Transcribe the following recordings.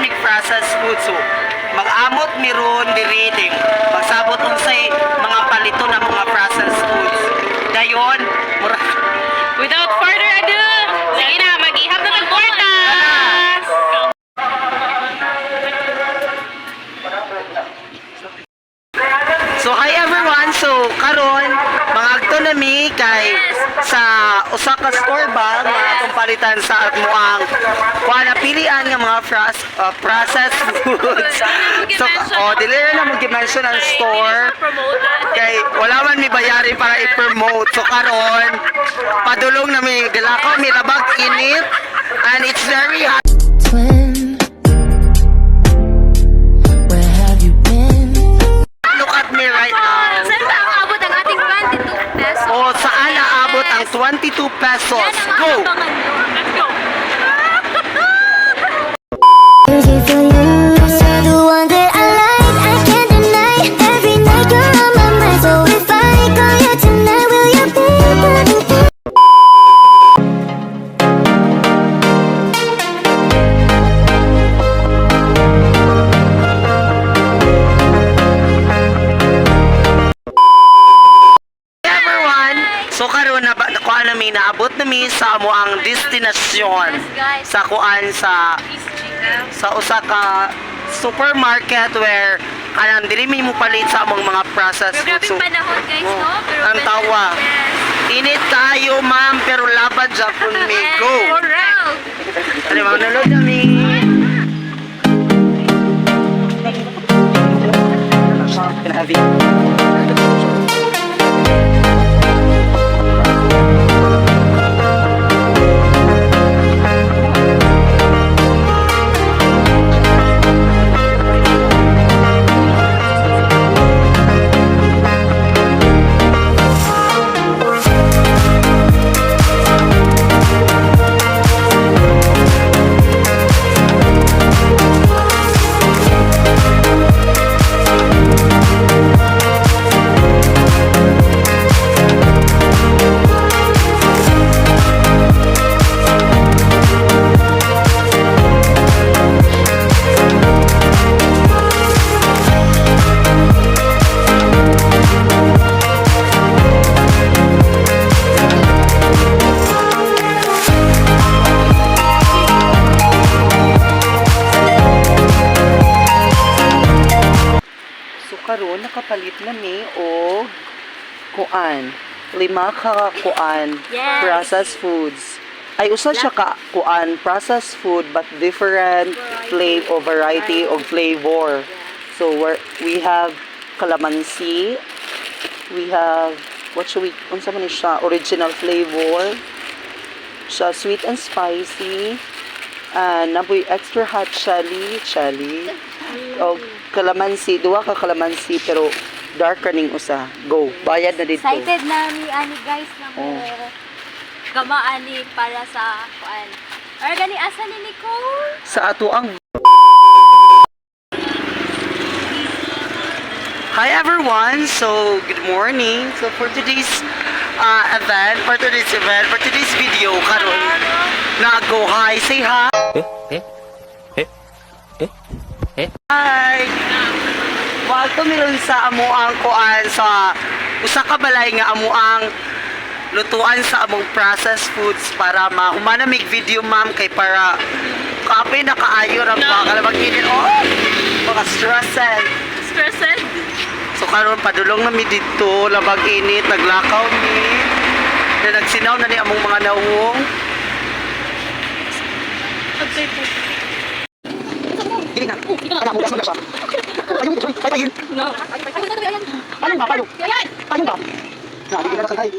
mig processed food. So, mag-amot mi ron diri magsabot unsay mga palito na mga processed foods. Dayon, Without further ado, sige na, mag-ihap na tagportas! So hi everyone. So karon mga agto na mi kay sa usa ka store ba nga atong palitan sa atmoang kuha na pilian nga mga processed foods. So dili na mo gi-mention ang store kay wala man mi bayari para i-promote. So karon padulong na mi gilakaw mi labag init and it's very hot. Look at me right now. Saan ba ang abot ang ating 22 pesos? O saan naabot ang 22 pesos? Go! Let's go! So karon na kuan nami naabot nami sa amo ang destinasyon sa kuan sa usa ka supermarket where kanang dili mi mo palit sa among mga processed food. Grabing panahon guys, no? Pero ang tawa. Init tayo ma'am pero laban Japon mi go. Ano mga nalod nami. Heavy. Karon nakapalit na ni o kuan 5 ka kuan processed foods ay usa siya ka kuan processed food but different flavor variety of flavor. So we have calamansi, we have what should we unsa man ni siya original flavor siya sweet and spicy and naboy extra hot chili o calamansi, duwa ka calamansi pero dark kaning usa. Go. Bayad na dito. Excited na ni ani guys na mo gamaan ni para sa kuan. Or gani asa ni Nicole? Sa ato ang Hi everyone. So, good morning. So for today's video karon na go hi, say hi. Hi! Welcome meron sa amo ang kuan sa usa ka balay nga amo ang lutuan sa among processed foods para humana mig video ma'am kay para kape na kaayo ra mga kalabag-init mga stressed. So karon padulong na mi dito labag init naglakaw mi na nagsinaw na ni among mga nawong. Hindi na. Ano mo gasman siya? Ayun, patayin. No. Ano ba payo? Ayun ba? Na, hindi na sakay.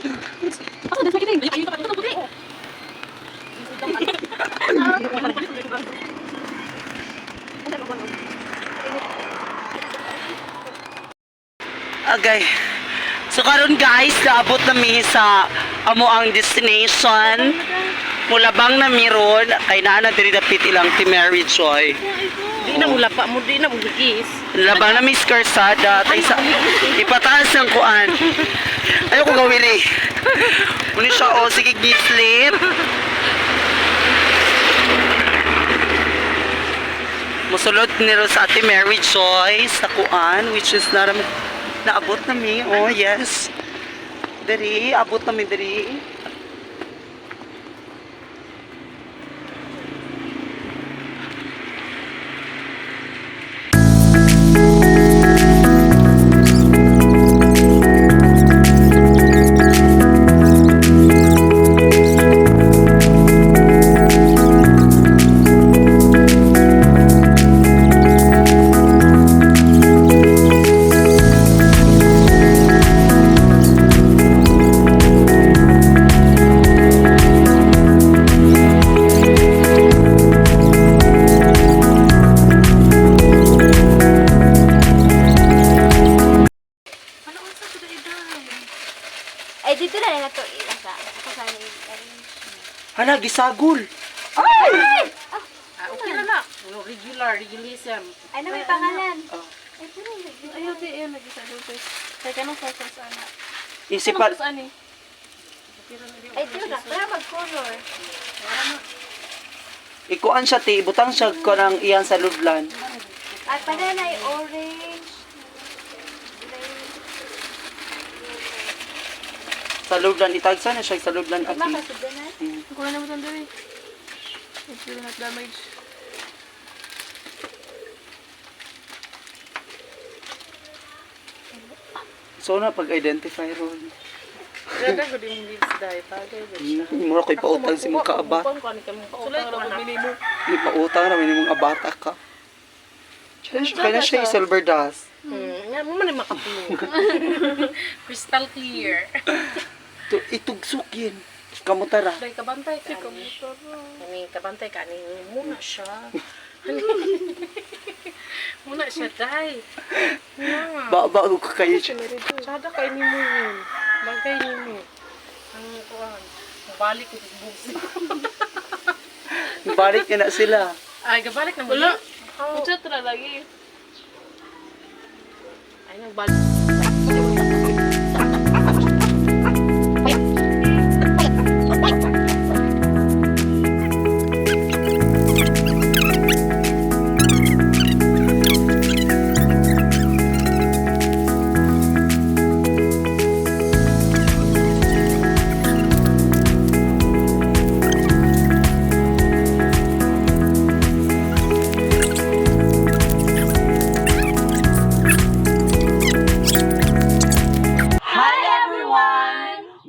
Ako din sakitin. Ayun pa ito buti. Okay. So karon guys, naabot na mi sa amo ang destination. Mulabang na miron kay naa na diri dapit ilang ti Mary Joy. Di na mula pa mo, di na mo gigis. Labang na Miss Carsada tay sa ipataas ng kuan. Ayo ko gawin eh. Muni siya sige gislip. sulod nila sa Ate Mary Joy sa kuan, which is naabot na mi. Oh, yes. Diri, abot na mi diri. Ay, dito na to ilasa. Ako sana i-arrange. Hala, gisagol. Ay! Okay na na. Regulism. Ay, na may pangalan. Oh. Ay, pero Ayaw, di yan. Nag-isa doon. Kaya ka nang focus, ana. Isipan. Focus, ani. Ay, di na. Para mag-color. Ikuan siya, ti. Butang siya ko ng iyan sa ludlan. Ay, para na orange. Sa ludlan. Itagsa na siya sa ludlan, ati. Makasugdan na. Kung na naman ang dali. It's really not damage. So na pag-identify ron. Ganda ko din leaves dahil. Bagay. Mura ko'y pautang si mong kaabat. Sulay ko na mo. May pautang na, may mong abata ka. Kaya na siya silver dust. Nga mo man yung makapulo. Crystal clear. Itugsok yun. Kamutara. Dahil kabantay ka. Kabantay ka. Muna siya. Muna siya, day. Bago ko kayo siya. Sada kayo ni mo yun. Bagay ni mo. Ang kuhan. Balik ko sa busi. Balik niya na sila. Ay, gabalik na mo. Wala. Puchat na lagi. Ay, nagbalik.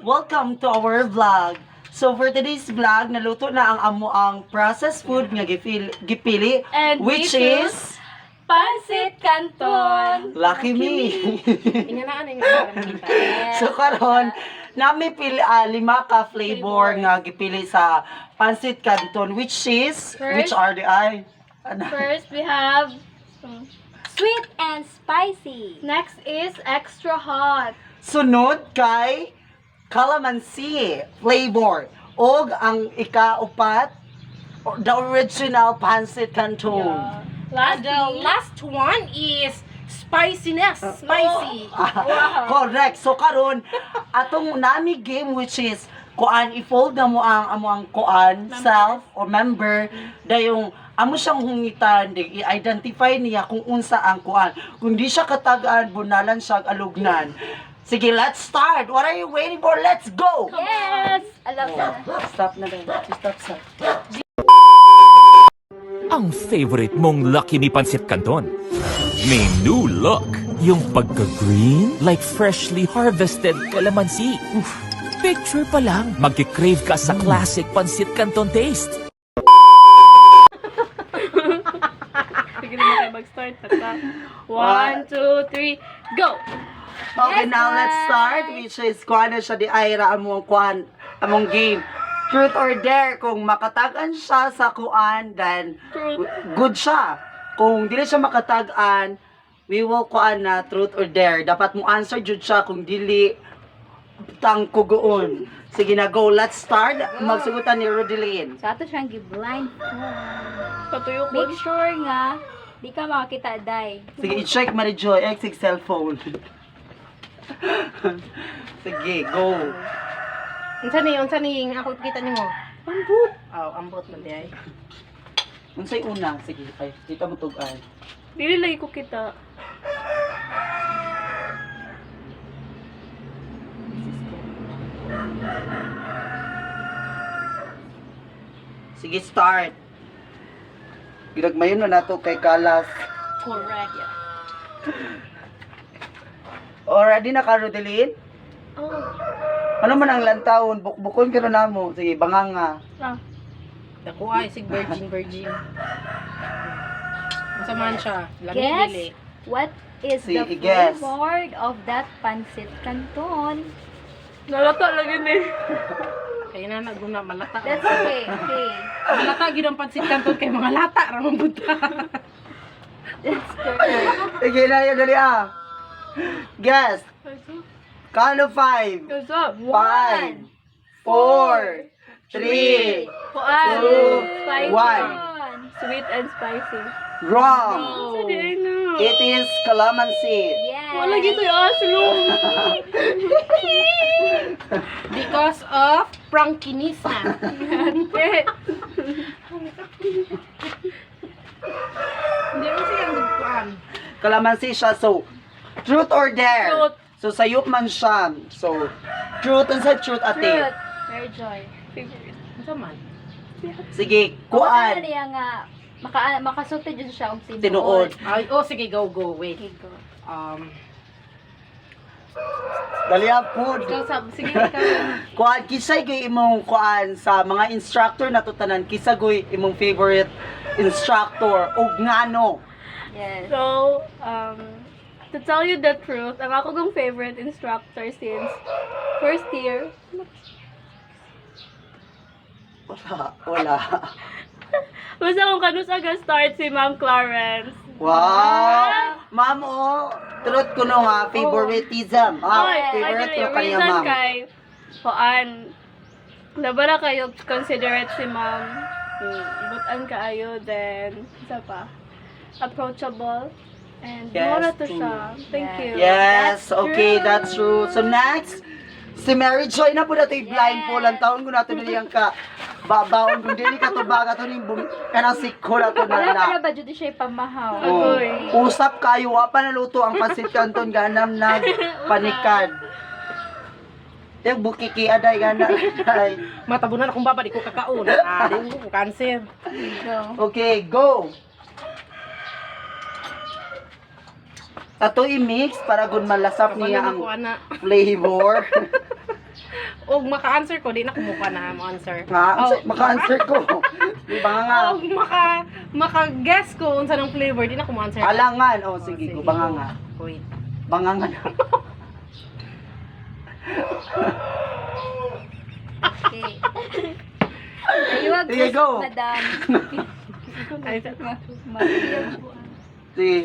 Welcome to our vlog. So for today's vlog, naluto na ang amo ang processed food nga gipili, And which dito, is Pansit Canton. Lucky Me. Inganaan kita. So karon nami pili 5 ka flavor nga gipili sa Pansit Canton, which are the First, we have sweet and spicy. Next is extra hot. Sunod kay calamansi flavor. Og ang ikaupat, the original Pansit Canton. Last one is spiciness. Spicy. Correct. So karon atong nami game which is kuan i-fold na mo ang amo ang kuan self or member dayong amo siyang hungitan i-identify niya kung unsa ang kuan. Kung di siya katagaan bunalan siya alugnan. Sige, let's start. What are you waiting for? Let's go. Yes! Alam na. Stop na lang. Stop. Ang favorite mong Lucky Me Pansit Canton. May new look. Yung pagka-green like freshly harvested calamansi. Oof. Picture pa lang, magkikrave ka sa classic Pansit Canton taste. Sige na kayo mag-start. 1, 2, 3, go! Okay, Yes, now let's guys. start, which is kuan na siya di Ira among kuan, among game. Truth or dare, kung makatagan siya sa kuan, then good siya. Kung dili siya makatagan, we will kuan na truth or dare. Dapat mo answer jud siya kung dili tang kugoon. Sige na, go. Let's start. Magsugutan ni Rodeline. So, ato siyang gi-blind. Patuyo ko. Make sure nga, di ka makakita, day. Sige, i-check Marijoy, exig cellphone. Sige, go. Unsa ni ako kita nimo? Ambot. Ambot man di ay. Unsay una? Sige, ay, kita mo tug-an. Dili lagi ko kita. Sige, start. Ginagmayon na nato kay Kalas. Correct. Already na ka, Rodeline? Oh. Ano man ang lantawon? Bukbukon ka na mo. Sige, banganga. Ah. Dako ay sig virgin. Unsa man siya? Lami Guess dili. what is the Sige, guess. flavor of that pancit canton? Nalata lagi ni. Kaya na naguna malata. That's okay. Okay. Malata gid ang pansit kanton kay mga lata ra man buta. That's correct. Sige na yan, dali ah. Guess. Count of 5. What's up? 5, 4, 3. Kuan. Two, Spicy. one. Sweet and spicy. Wrong. Sa di na. It is calamansi. Yes. Wala gito yung aslo. Because of prankinisa. Hindi mo siyang nagkuhan. Calamansi siya. So, truth or dare? Truth. So, sayop man siya. So, truth and sa truth ate. Fruit. Very joy. Ano man? Sige, Kuan. kuan. Niya nga makasulti dyan siya og Tinuod. Ay, oh, sige, go. Wait. Okay, go. Dali ah, food. Ikaw sige, ikaw. Kuan, kisay gay imong kuan sa mga instructor na tutanan. Kisa goy imong favorite instructor. Ug ngano? Yes. So, to tell you the truth, ang ako kong favorite instructor since first year. Wala. Basta kung kanus aga start si Ma'am Clarence. Wow! Ma'am, oh. Truth ko no nga, favoritism. Favorite ko kanya, reason ma'am. kay, kuan, labara kayo considerate si Ma'am. Butan kaayo, then, isa pa, approachable. And Yes, mura to true. siya. Thank Yes. you. Yes, That's okay, true. that's true. So next, si Mary Joy na po nato i-blindfold. Ang taon ko nato niliyang ka babaon kung dili ka to baga to ning kanang sikho na to Wala na. pa na ba dyan siya pamahaw? Oh. Agoy. Usap kayo, wa pa naluto ang pancit canton ganam na panikad. Yung bukiki aday gana. Aday. Matabunan akong baba, di ko kakaon. Di ko cancer. Go. Okay, go. Ato i-mix para gun malasap niya ang Ako na. flavor. Og maka-answer ko, di na kumuha na mo answer. Nga, Oh, maka-answer ko. Di ba nga? Og maka-guess ko unsa ng flavor, di na ko mo-answer. Alangan. Oh, sige, go. Banga nga. Wait. Banga nga. Okay. Ayun, Sige, go. madam. Ay, Sige.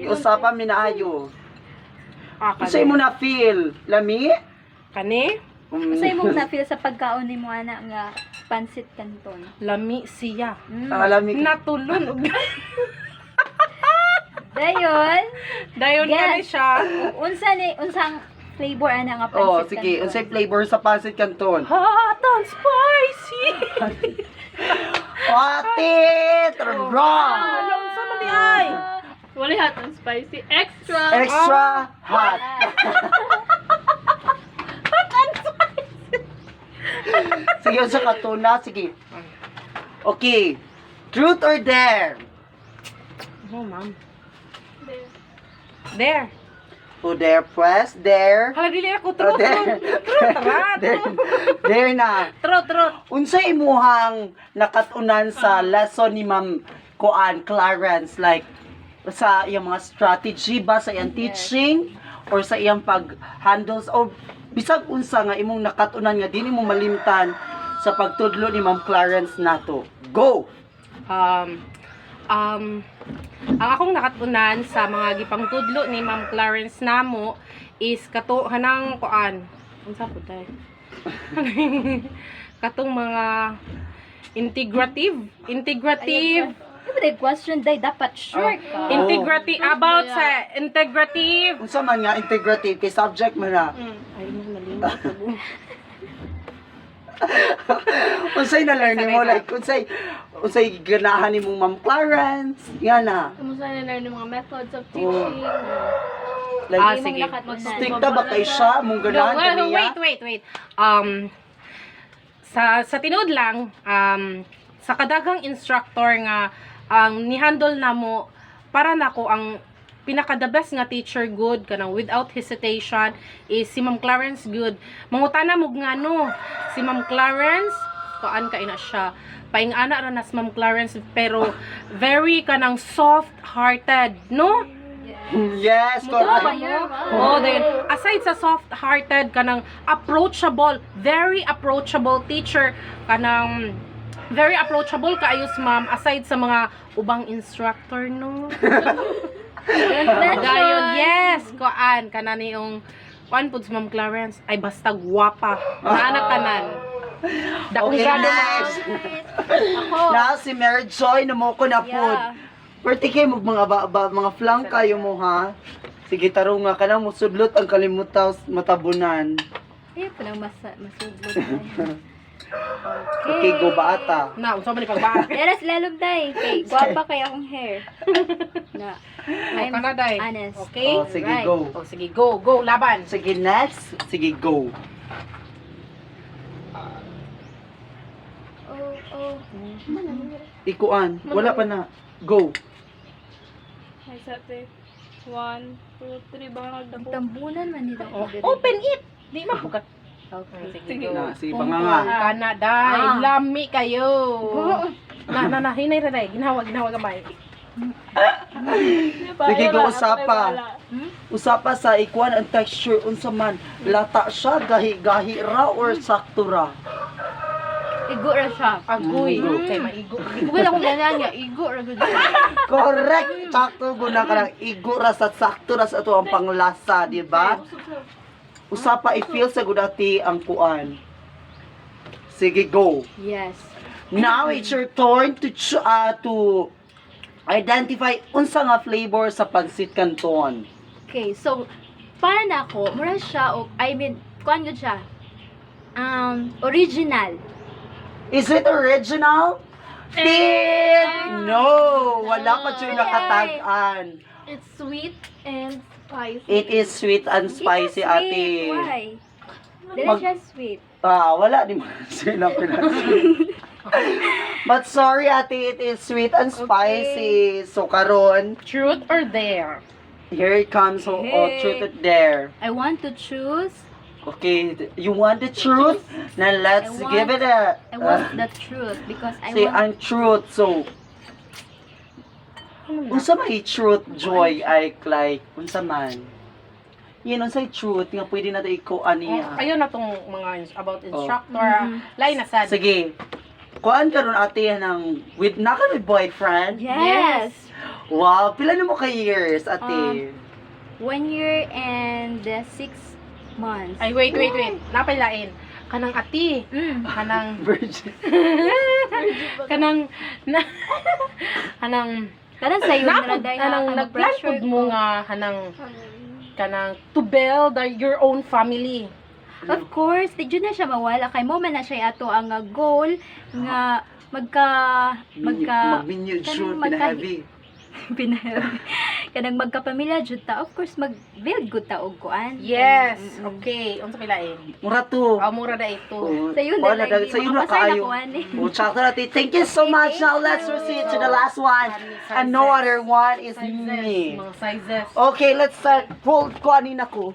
Usapan mi na ayo. kani. Kasi mo na feel. Lami? Kani? Kasi mong na-feel sa pagkaon ni mo ana nga pancit canton. Lami siya. Lami. Natulon og Dayon, dayon kani Yes. siya. unsang flavor ana nga Oh, pancit sige. canton? Unsay flavor sa pancit canton? Hot and spicy. Ate! Wrong! Alam sa man di ay. Wala hot and spicy. Extra. Extra hot. Sige, sa katuna. Sige. Okay. Truth or dare? Oh, ma'am. There. Who dare press? Dare? Hala dili ako Oh, trot. dare. Dare na. Trot. Unsay imuhang nakatunan sa lesson ni Ma'am Kuan Clarence, like sa iyang mga strategy ba sa iyang teaching or sa iyang pag-handles o bisag unsa nga imong nakatunan nga dili mo malimtan sa pagtudlo ni Ma'am Clarence nato. Go. Ang akong nakatunan sa mga gipangtudlo ni Ma'am Clarence namo is kato hanang kuan. Unsa pud tay? Katong mga integrative. Ano ba question day dapat sure ka. Integrative about sa integrative. Unsa man nga integrative kay subject man na. Ay mo nalimot ko. Unsay na learning mo like unsay ganahan nimo Ma'am Clarence? Yan na. Kumusta na learn yung mga methods of teaching. Like sige. stricta ba kay siya mong ganahan No, kaniya? wait. Sa tinuod lang, sa kadagang instructor nga ang ni-handle na mo para nako ang pinaka the best nga teacher good kanang without hesitation is si Ma'am Clarence good. Mangutana mo nga no, si Ma'am Clarence kuan ka ina siya. Paingana ra na si Ma'am Clarence pero very kanang soft-hearted, no? Yes, correct. Oh, then aside sa soft-hearted kanang approachable, very approachable teacher kanang very approachable kaayos ma'am aside sa mga ubang instructor no. Dayon, yes, kuan kanani yung kuan pud si Ma'am Clarence ay basta gwapa. Naanak tanan. Dakong Okay, gano next. Ako. Na si Mary Joy na mo ko na food. Yeah. Perti kayo mga flank kayo mo ha. Sige taro nga ka na mo sudlot ang kalimutaw matabunan. Eh, parang masudlot. Okay, go bata. na unsa man ni pagbaat. Pero lalong day. Okay, guwapa kaya akong hair. Na. I'm Kana day. honest. Okay? Oh, sige, Right. go. Oh, sige, go, laban. Sige, next. Sige, go. Oh. Ikuan. Wala pa na. Go. Ay, sate. 1, 2, 3, baka nagdabo. Tambunan man nila. Oh, open it. Di mapukat. Okay, sige, Na, go. sige, panganga. Kana day, Ah. lami kayo. Na, hinay ra day. Ginawa gamay. Sige, go usapa. Usapa sa ikuan ang texture unsa man. Lata siya, gahi ra or sakto ra. Igo ra siya. Agoy. Mm. Kay maigo. Wala akong ganyan nga. Igo ra gud. Correct. Sakto guna ka ng igo ra sa sakto ra sa ato ang panglasa, di ba? Usapa i-feel sa gudati ang kuan. Sige, go. Yes. Now it's your turn to identify unsa nga flavor sa pancit canton. Okay, so para na ako, mura siya kuan gud siya. Original. Is it original? No, wala pa siya nakatag-an. It's sweet and spicy. It is sweet and spicy, Hindi ate. sweet. Why? Dili Mag- siya sweet. Wala di mo sila pinag- But sorry, ate, it is sweet and spicy. So karon, Truth or dare? here it comes. So, Hey. truth it there. I want to choose. Okay, you want the truth? Now let's I want- give it a. I want the truth because I say want ang truth. So, unsa may truth, Joy, ay like, unsa man? Yan, unsay truth nga pwede natin ikuan niya. Ayun na tong mga about instructor. Mhm. Lain na sad. Sige. Kuan karon ate ng with naka with boyfriend. Yes. Wow, pila na mo ka years, ate? 1 year and 6 months. Ay, wait. Napailain. Kanang ati. Kanang, Virgin. kanang, kanang, Kanan sa'yo na day kanang nag-plan pud mo nga, kanang, to build your own family. Of course, di dyan na siya mawala. Kay mo man na siya ato ang goal nga Mag-minute shoot, pina-heavy. kanang magkapamilya jud ta. Of course, mag-build gud ta og kuan. Yes. Okay. Unsa pilain? Mura to. Mura na ito. Sa'yo na Kuan lang, dahil di sa'yo na makapasay na kayo. kuan eh. Oh, tsaka ate, thank you so much. Now let's proceed to the last one. And no other one is me. Mga sizes. Okay, let's start. Fold ko anin ako.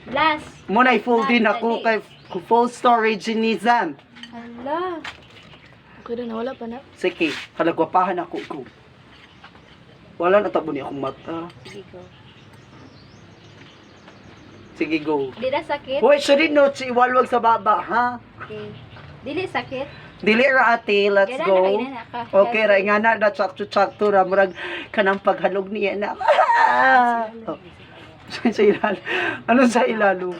Last. Muna i-fold din ako kay full storage ni Zan. Hala. Okay na, wala pa na. Sige, kalagwapahan ako ko. Wala na tabo ni akong mata. Sige go. Sige, go. Di na sakit? Hoy, sorry no, iwalwag sa baba, ha? Okay. Dili sakit? Dili ra ate, let's Kaya na, go. kaya na ka. Okay, ra nga na tsakto ra murag kanang paghalog niya na. Oh. Sa ilalo. Ano sa ilalo?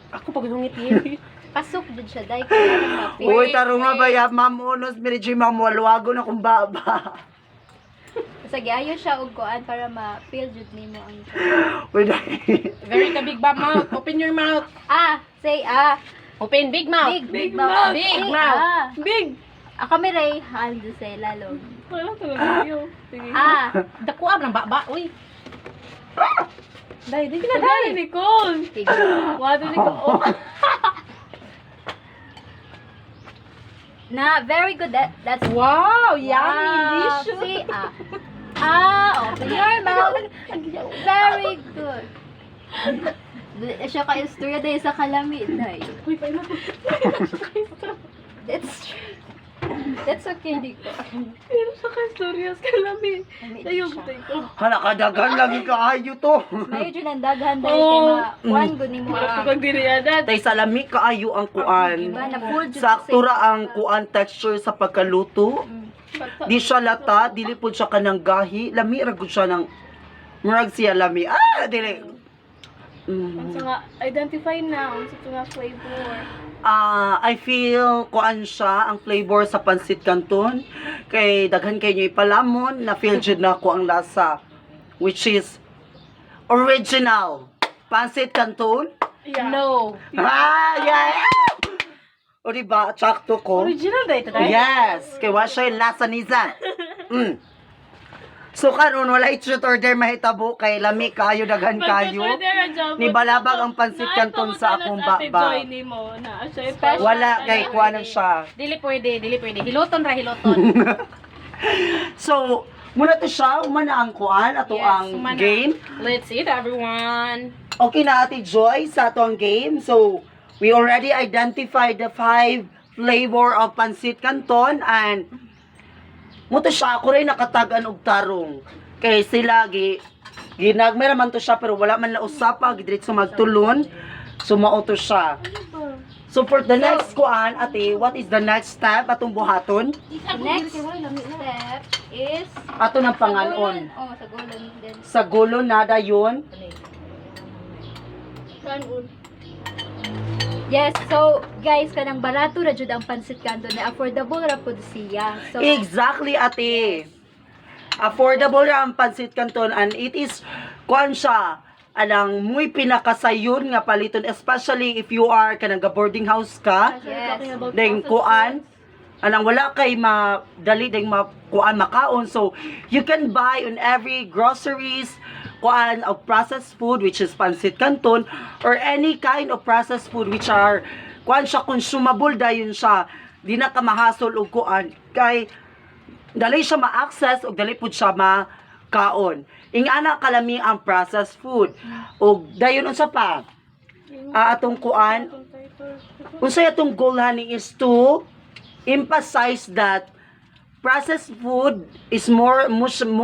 Ako pag hungit Pasok jud siya dai kaya mapil. Uy, taro nga ba ya, ma'am unos, medyo ma'am walwago na kung baba. Sa giayo siya og kuan para ma-feel jud nimo ang Uy, dahil. Very ka big mouth. Open your mouth. say Open big mouth. Big mouth. Big mouth. Big! Ako may ray. Haldo sa lalong. Wala talaga yun. Sige. Dako ab ng baba. Uy. Dai, di na Wala dai. ni Nicole! Sige. Wala ni Nicole. Na, very good. That's Wow, yummy Wow. delicious. See, open your mouth. Very good. Siya ka istorya dahil sa kalamit. Dahil. Uy, pa na. That's okay, Nico. Pero sa kastorias ka namin. Ayun, ko. Hala, kadagan lagi kaayo to. Medyo nandaghan dahil kay kuan gud nimo. Pag diriyadan. Tay salami kaayo ang kuan. Diba, na full jud Sakto ra ang kuan texture sa pagkaluto. Di siya lata, dili pud siya kanang gahi. Lami ra gud siya ng murag siya lami. Dili. Unsa nga, identify na. Unsa ito nga flavor. I feel kuan siya ang flavor sa pansit canton. Kay daghan kay nyo ipalamon, na feel jud na ko ang lasa, which is original pansit canton. Yeah. No. Yeah. O diba, tsakto ko. Original dai ito dai. Yes, kay wa siya yung lasa niza. So karon wala i-shoot order mahitabo kay lami kayo daghan kayo. Ni balabag ang pansit canton sa akong baba. Joy ni mo na siya Special. Wala kay kuan siya. Dili pwede. Hiloton ra hiloton. So, muna to siya, umana ang kuan, ato ang sumana. game. Let's eat, everyone. Okay na Ate Joy sa ato ang game. So, we already identified the 5 flavor of pansit canton and muto siya, ako rin nakatagan og tarong. Kay sila, ginagmay naman to siya, pero wala man na usapa, diretso magtulon. So, mauto siya. So, for the next kuan, ate, what is the next step atong buhaton? The next step is Ato ng panganon. Oh, sa golden din. Sa gulo nada yun. Kanon. Yes, so guys, kanang barato ra jud ang pansit canton na affordable ra pud siya. So Exactly, ate. Affordable ra ang pansit canton and it is kuan siya anang muy pinakasayon nga paliton, especially if you are kanang boarding house ka. yes. Deng kuan anang wala kay madali deng kuan makaon, so you can buy on every groceries kuan of processed food which is pansit canton or any kind of processed food which are kuan siya consumable dayon siya, di na ka mahasol og kuan kay dali siya ma-access ug dali pud siya makaon. Ingana kalami ang processed food ug dayon unsa pa atong kuan unsay atong goal honey is to emphasize that processed food is more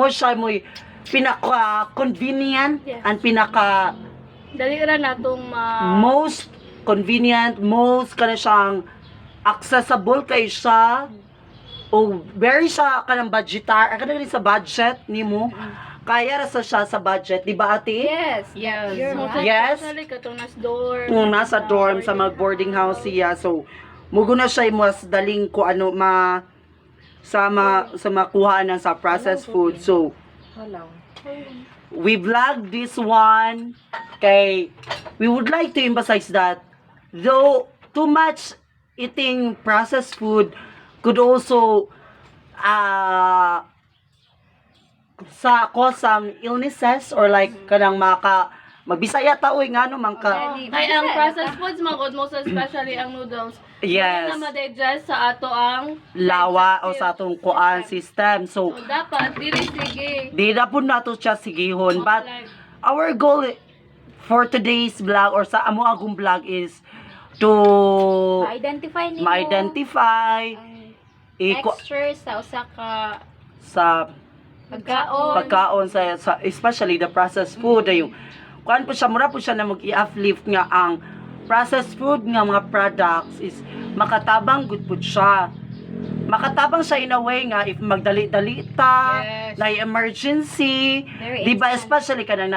siya mo'y pinaka-convenient Yes. and pinaka Dali ra natong most convenient, most kana siyang accessible kay siya o very siya kanang budgetar, kana rin sa budget nimo. Kaya ra sa siya sa budget, di ba ate? Yes. Yes. You're right. Yes. Especially katong nas dorm. Kung nasa dorm sa mag boarding house siya, so mugo na siya mas daling ko ano sa makuha na sa processed food. So we vlog this one kay we would like to emphasize that though too much eating processed food could also cause some illnesses or like kanang magbisaya ta oy ngano man ka. Ay, ang processed foods, magod most especially ang noodles. Yes. Na ma-digest sa ato ang Lawa o sa atong kuan system. So So, dapat, dili sige. di na po nato siya sigihon. But our goal for today's vlog or sa amo agong vlog is to Ma-identify nimo ma-identify texture sa usa ka sa pagkaon. pagkaon sa especially the processed food ay yung kuan po siya mura po siya na mag-i-uplift nga ang processed food nga mga products is makatabang good po siya. Makatabang siya in a way nga if magdali-dali ta, Yes. na emergency, Very di ba instant. especially kanang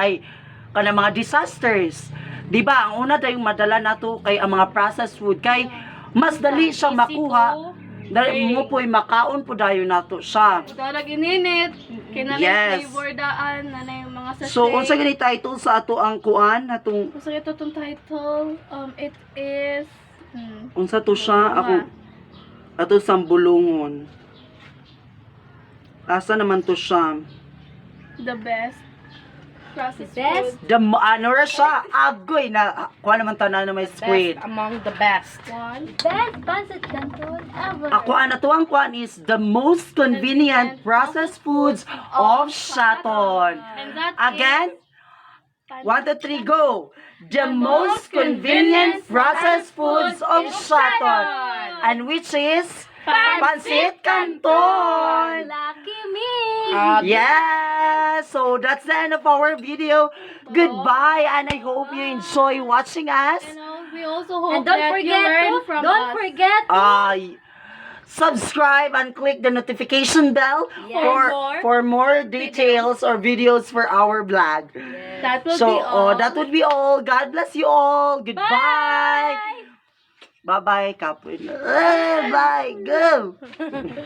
mga disasters. Di ba ang una dayong madala nato kay ang mga processed food kay mas dali siya Easy makuha. to. Dali mo po'y makaon po dayon nato siya. Darag ininit. Kinalit Yes. flavor daan. Na yung mga sachet. So, unsa gani title sa ato ang kuan atong So, ito itong title. It is Unsa to siya? Ako, ato sambulungon. Asa naman to siya? The best. Processed Best? food. Ano ra siya? Agoy na, kuha naman tanan na may squid. Best among the best. Best pancit canton ever. Ako ang natuwang kwan is the most convenient processed foods of Shaton. And that Again, is 1, 2, 3, go! The most convenient processed foods of Shaton. And which is Pancit Canton. Lucky me. Yeah, so that's the end of our video. Goodbye, and I hope you enjoy watching us. we also hope And don't that you learn from don't us. forget Subscribe and click the notification bell for more details or videos for our vlog. That will So, be all. that would be all. God bless you all. Goodbye. Bye-bye, Kapwin. Bye. Go.